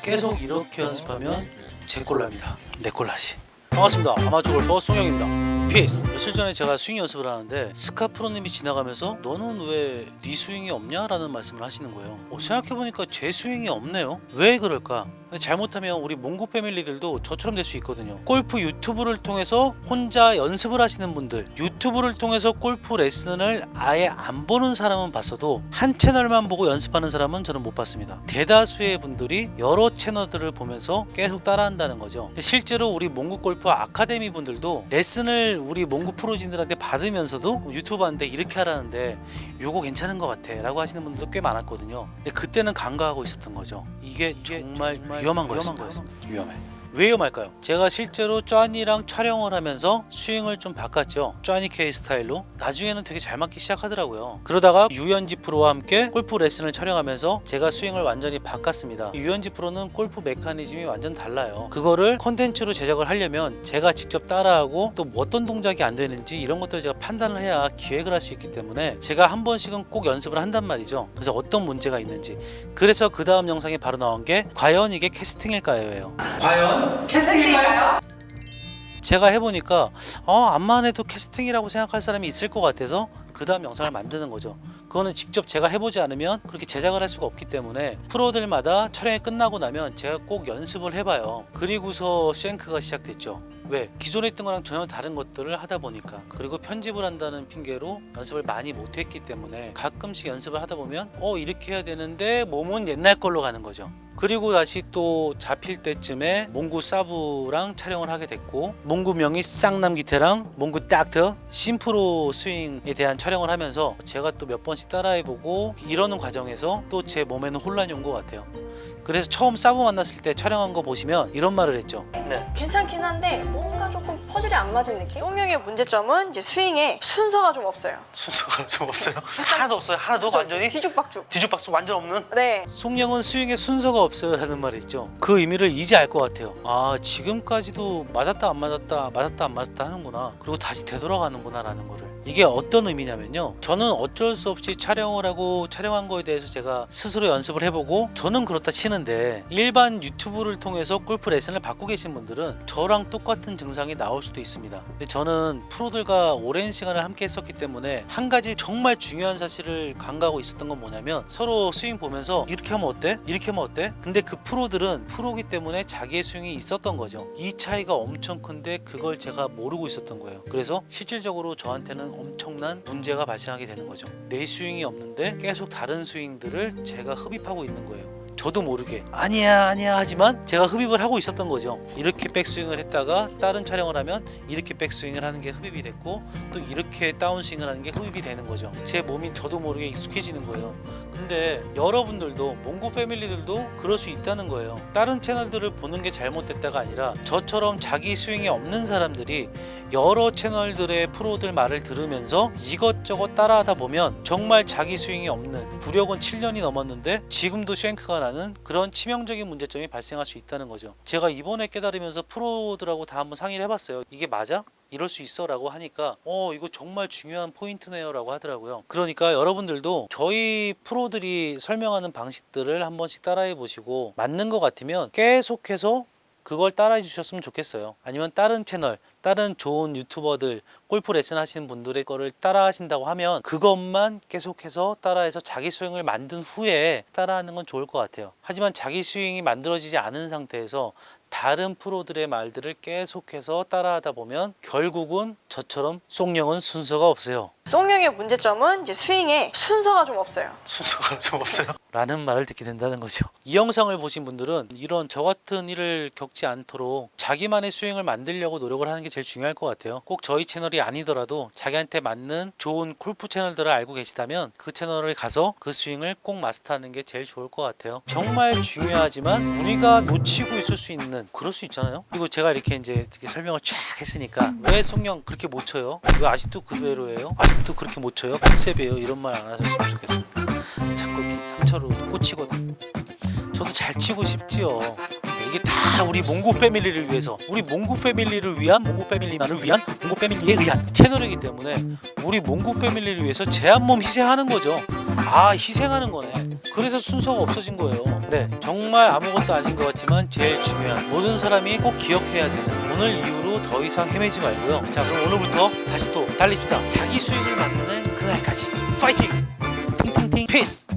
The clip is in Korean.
계속 이렇게 연습하면 제 꼴랍니다. 내 꼴라지. 반갑습니다. 아마추어 골퍼 송영입니다. 피스. 며칠 전에 제가 스윙 연습을 하는데 스카 프로님이 지나가면서 너는 왜 네 스윙이 없냐? 라는 말씀을 하시는 거예요. 생각해보니까 제 스윙이 없네요. 왜 그럴까? 잘못하면 우리 몽구 패밀리들도 저처럼 될 수 있거든요. 골프 유튜브를 통해서 혼자 연습을 하시는 분들, 유튜브를 통해서 골프 레슨을 아예 안 보는 사람은 봤어도 한 채널만 보고 연습하는 사람은 저는 못 봤습니다. 대다수의 분들이 여러 채널들을 보면서 계속 따라한다는 거죠. 실제로 우리 몽구 골프 아카데미 분들도 레슨을 우리 몽구 프로진들한테 받으면서도 유튜브한테 이렇게 하라는데 요거 괜찮은 것 같아 라고 하시는 분들도 꽤 많았거든요. 근데 그때는 간과하고 있었던 거죠. 이게 정말 위험한 거였습니다. 위험해. 왜 위험할까요? 제가 실제로 쟈니랑 촬영을 하면서 스윙을 좀 바꿨죠. 쟈니 K 스타일로. 나중에는 되게 잘 맞기 시작하더라고요. 그러다가 유현지 프로와 함께 골프 레슨을 촬영하면서 제가 스윙을 완전히 바꿨습니다. 유현지 프로는 골프 메커니즘이 완전 달라요. 그거를 콘텐츠로 제작을 하려면 제가 직접 따라하고 또 어떤 동작이 안 되는지 이런 것들을 제가 판단을 해야 기획을 할 수 있기 때문에 제가 한 번씩은 꼭 연습을 한단 말이죠. 그래서 어떤 문제가 있는지. 그래서 그 다음 영상이 바로 나온 게 과연 이게 캐스팅일까요?예요. 과연 캐스팅일까요? 제가 해보니까 암만 해도 캐스팅이라고 생각할 사람이 있을 것 같아서 그 다음 영상을 만드는 거죠. 그거는 직접 제가 해보지 않으면 그렇게 제작을 할 수가 없기 때문에 프로들마다 촬영이 끝나고 나면 제가 꼭 연습을 해봐요. 그리고서 쉔크가 시작됐죠. 왜? 기존에 있던 거랑 전혀 다른 것들을 하다 보니까. 그리고 편집을 한다는 핑계로 연습을 많이 못했기 때문에 가끔씩 연습을 하다 보면 이렇게 해야 되는데 몸은 옛날 걸로 가는 거죠. 그리고 다시 또 잡힐 때쯤에 몽구 사브랑 촬영을 하게 됐고, 몽구 명의 쌍남 기태랑 몽구 닥터 심프로 스윙에 대한 촬영을 하면서 제가 또 몇 번씩 따라해보고 이러는 과정에서 또 제 몸에는 혼란이 온 것 같아요. 그래서 처음 사브 만났을 때 촬영한 거 보시면 이런 말을 했죠. 네. 괜찮긴 한데 뭔가 조금 퍼즐이 안 맞은 느낌? 송영의 문제점은 이제 스윙에 순서가 좀 없어요. 순서가 좀 없어요. 하나도 없어요. 하나도 완전히 뒤죽박죽. 뒤죽박죽 완전 없는. 네. 송영은 스윙에 순서가 없어요 라는 말이 있죠. 그 의미를 이제 알 것 같아요. 지금까지도 맞았다 안 맞았다 맞았다 안 맞았다 하는구나, 그리고 다시 되돌아가는구나 라는 거를. 이게 어떤 의미냐면요, 저는 어쩔 수 없이 촬영을 하고 촬영한 거에 대해서 제가 스스로 연습을 해보고 저는 그렇다 치는데, 일반 유튜브를 통해서 골프 레슨을 받고 계신 분들은 저랑 똑같은 증상이 나올 수도 있습니다. 근데 저는 프로들과 오랜 시간을 함께 했었기 때문에 한 가지 정말 중요한 사실을 간과하고 있었던 건 뭐냐면, 서로 스윙 보면서 이렇게 하면 어때? 이렇게 하면 어때? 근데 그 프로들은 프로기 때문에 자기의 스윙이 있었던 거죠. 이 차이가 엄청 큰데 그걸 제가 모르고 있었던 거예요. 그래서 실질적으로 저한테는 엄청난 문제가 발생하게 되는 거죠. 내 스윙이 없는데 계속 다른 스윙들을 제가 흡입하고 있는 거예요. 저도 모르게 아니야 하지만 제가 흡입을 하고 있었던 거죠. 이렇게 백스윙을 했다가 다른 촬영을 하면 이렇게 백스윙을 하는 게 흡입이 됐고, 또 이렇게 다운스윙을 하는 게 흡입이 되는 거죠. 제 몸이 저도 모르게 익숙해지는 거예요. 근데 여러분들도, 몽구 패밀리들도 그럴 수 있다는 거예요. 다른 채널들을 보는 게 잘못됐다가 아니라 저처럼 자기 스윙이 없는 사람들이 여러 채널들의 프로들 말을 들으면서 이것저것 따라하다 보면 정말 자기 스윙이 없는, 구력은 7년이 넘었는데 지금도 쉔크가 나는 그런 치명적인 문제점이 발생할 수 있다는 거죠. 제가 이번에 깨달으면서 프로들하고 다 한번 상의를 해봤어요. 이게 맞아? 이럴 수 있어 라고 하니까 이거 정말 중요한 포인트네요 라고 하더라고요. 그러니까 여러분들도 저희 프로들이 설명하는 방식들을 한 번씩 따라해 보시고 맞는 것 같으면 계속해서 그걸 따라해 주셨으면 좋겠어요. 아니면 다른 채널, 다른 좋은 유튜버들, 골프 레슨 하시는 분들의 거를 따라 하신다고 하면 그것만 계속해서 따라해서 자기 스윙을 만든 후에 따라하는 건 좋을 것 같아요. 하지만 자기 스윙이 만들어지지 않은 상태에서 다른 프로들의 말들을 계속해서 따라하다 보면 결국은 저처럼 송영은 순서가 없어요. 송영의 문제점은 이제 스윙에 순서가 좀 없어요. 순서가 좀 없어요? 라는 말을 듣게 된다는 거죠. 이 영상을 보신 분들은 이런 저 같은 일을 겪지 않도록 자기만의 스윙을 만들려고 노력을 하는 게 제일 중요할 것 같아요. 꼭 저희 채널이 아니더라도 자기한테 맞는 좋은 골프 채널들을 알고 계시다면 그 채널에 가서 그 스윙을 꼭 마스터하는 게 제일 좋을 것 같아요. 정말 중요하지만 우리가 놓치고 있을 수 있는, 그럴 수 있잖아요. 그리고 제가 이렇게 이제 설명을 쫙 했으니까 왜 송영 그렇게 못 쳐요? 왜 아직도 그대로예요? 아직도 그렇게 못 쳐요? 컨셉이에요? 이런 말 안 하셨으면 좋겠습니다. 자꾸 이렇게 상처로 꽂히거든. 저도 잘 치고 싶지요. 이게 다 우리 몽구 패밀리를 위해서, 우리 몽구 패밀리를 위한, 몽구 패밀리만을 위한, 몽구 패밀리에 의한 채널이기 때문에 우리 몽구 패밀리를 위해서 제 한 몸 희생하는 거죠. 아, 희생하는 거네. 그래서 순서가 없어진 거예요. 네, 정말 아무것도 아닌 것 같지만 제일 중요한, 모든 사람이 꼭 기억해야 되는, 오늘 이후로 더 이상 헤매지 말고요. 자, 그럼 오늘부터 다시 또 달립시다. 자기 수익을 만드는 그날까지 파이팅! 팅팅팅 피스!